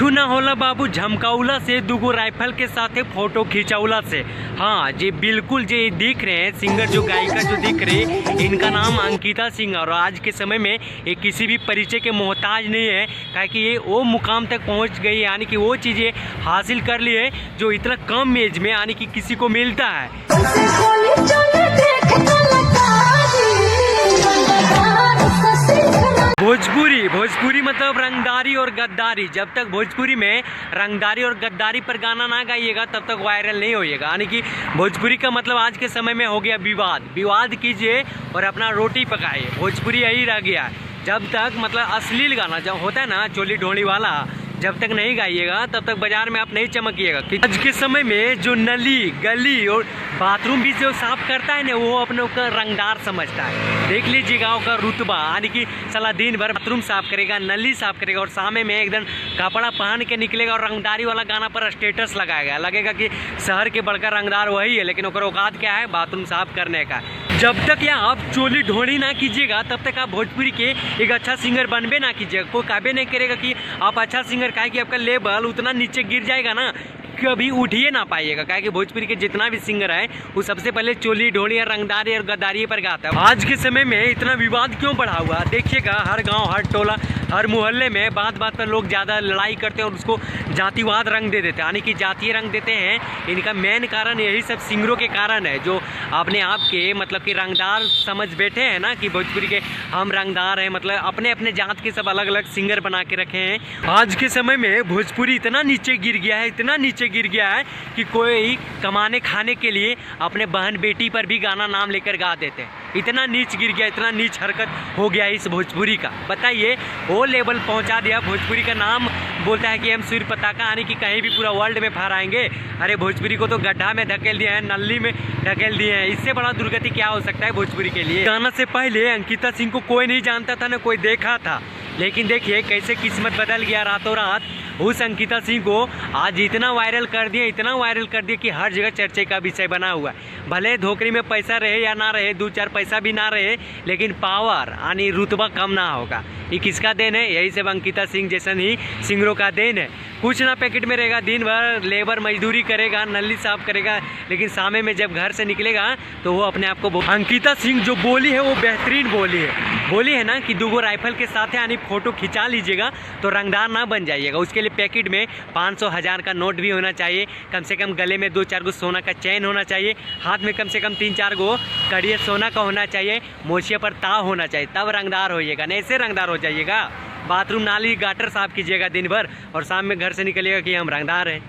कुछ ना होला बाबू झमकाउला से दुगो राइफल के साथ फोटो खिंचाउला से। हाँ जी बिल्कुल जी दिख रहे हैं सिंगर जो गायिका जो दिख रही इनका नाम अंकिता सिंह और आज के समय में ये किसी भी परिचय के मोहताज नहीं है क्योंकि ये वो मुकाम तक पहुंच गई यानी कि वो चीज़ें हासिल कर ली है जो इतना कम एज में यानी कि किसी को मिलता है। भोजपुरी मतलब रंगदारी और गद्दारी। जब तक भोजपुरी में रंगदारी और गद्दारी पर गाना ना गाइएगा तब तक वायरल नहीं होइएगा। यानी कि भोजपुरी का मतलब आज के समय में हो गया विवाद कीजिए और अपना रोटी पकाइए। भोजपुरी यही रह गया जब तक मतलब अश्लील गाना जब होता है ना चोली ढोली वाला जब तक नहीं गाइएगा तब तक बाजार में आप नहीं चमकिएगा। आज के समय में जो नली गली और बाथरूम भी जो साफ करता है ना वो अपने का रंगदार समझता है। देख लीजिएगा उसका रुतबा यानी कि साला दिन भर बाथरूम साफ करेगा नली साफ करेगा और सामने में एकदम कपड़ा पहन के निकलेगा और रंगदारी वाला गाना पर स्टेटस लगाएगा। लगेगा कि शहर के बड़का रंगदार वही है लेकिन उसका औकात क्या है बाथरूम साफ करने का। जब तक या आप चोली ढोली ना कीजिएगा तब तक आप भोजपुरी के एक अच्छा सिंगर बनबे ना कीजिएगा। कोई काबे नहीं करेगा कि आप अच्छा सिंगर काहे कि आपका लेवल उतना नीचे गिर जाएगा ना कभी उठिए ना पाइएगा। काहे कि भोजपुरी के जितना भी सिंगर है वो सबसे पहले चोली ढोली या रंगदारी और गद्दारी पर गाता है। आज के समय में इतना विवाद क्यों बढ़ा हुआ देखिएगा हर गांव हर टोला हर मोहल्ले में बात पर लोग ज़्यादा लड़ाई करते हैं और उसको जातिवाद रंग दे देते हैं यानी कि जातीय रंग देते हैं। इनका मेन कारण यही सब सिंगरों के कारण है जो अपने आप के मतलब कि रंगदार समझ बैठे हैं ना कि भोजपुरी के हम रंगदार हैं मतलब अपने अपने जात के सब अलग अलग सिंगर बना के रखे हैं। आज के समय में भोजपुरी इतना नीचे गिर गया है इतना नीचे गिर गया है कि कोई कमाने खाने के लिए अपने बहन बेटी पर भी गाना नाम लेकर गा देते हैं। इतना नीच गिर गया इतना नीच हरकत हो गया इस भोजपुरी का। बताइए वो लेवल पहुंचा दिया भोजपुरी का नाम बोलता है कि हम सूर्य पताका यानी कि कहीं भी पूरा वर्ल्ड में फहराएंगे। अरे भोजपुरी को तो गड्ढा में धकेल दिया है नल्ली में धकेल दिए हैं। इससे बड़ा दुर्गति क्या हो सकता है भोजपुरी के लिए। गाना से पहले अंकिता सिंह को कोई नहीं जानता था ना कोई देखा था लेकिन देखिए कैसे किस्मत बदल गया रातों रात। उस अंकिता सिंह को आज इतना वायरल कर दिया कि हर जगह चर्चे का विषय बना हुआ है। भले धोकरी में पैसा रहे या ना रहे 2-4 पैसा भी ना रहे लेकिन पावर यानी रुतबा कम ना होगा। ये किसका देन है यही सब अंकिता सिंह जैसन ही सिंगरों का देन है। कुछ ना पैकेट में रहेगा दिन भर लेबर मजदूरी करेगा नली साफ करेगा लेकिन सामने में जब घर से निकलेगा तो वो अपने आप को अंकिता सिंह जो बोली है वो बेहतरीन बोली है ना कि दुगो राइफल के साथ यानी फोटो खिंचा लीजिएगा तो रंगदार ना बन जाइएगा। उसके लिए पैकेट में 500-1000 का नोट भी होना चाहिए। कम से कम गले में 2-4 गो सोना का चैन होना चाहिए। हाथ में कम से कम 3-4 गो कड़िया सोना का होना चाहिए। मोछिया पर ताव होना चाहिए तब रंगदार होइएगा नहीं ऐसे रंगदार हो जाइएगा। बाथरूम नाली गाटर साफ कीजिएगा दिन भर और शाम में घर से निकलिएगा कि हम रंगदार हैं।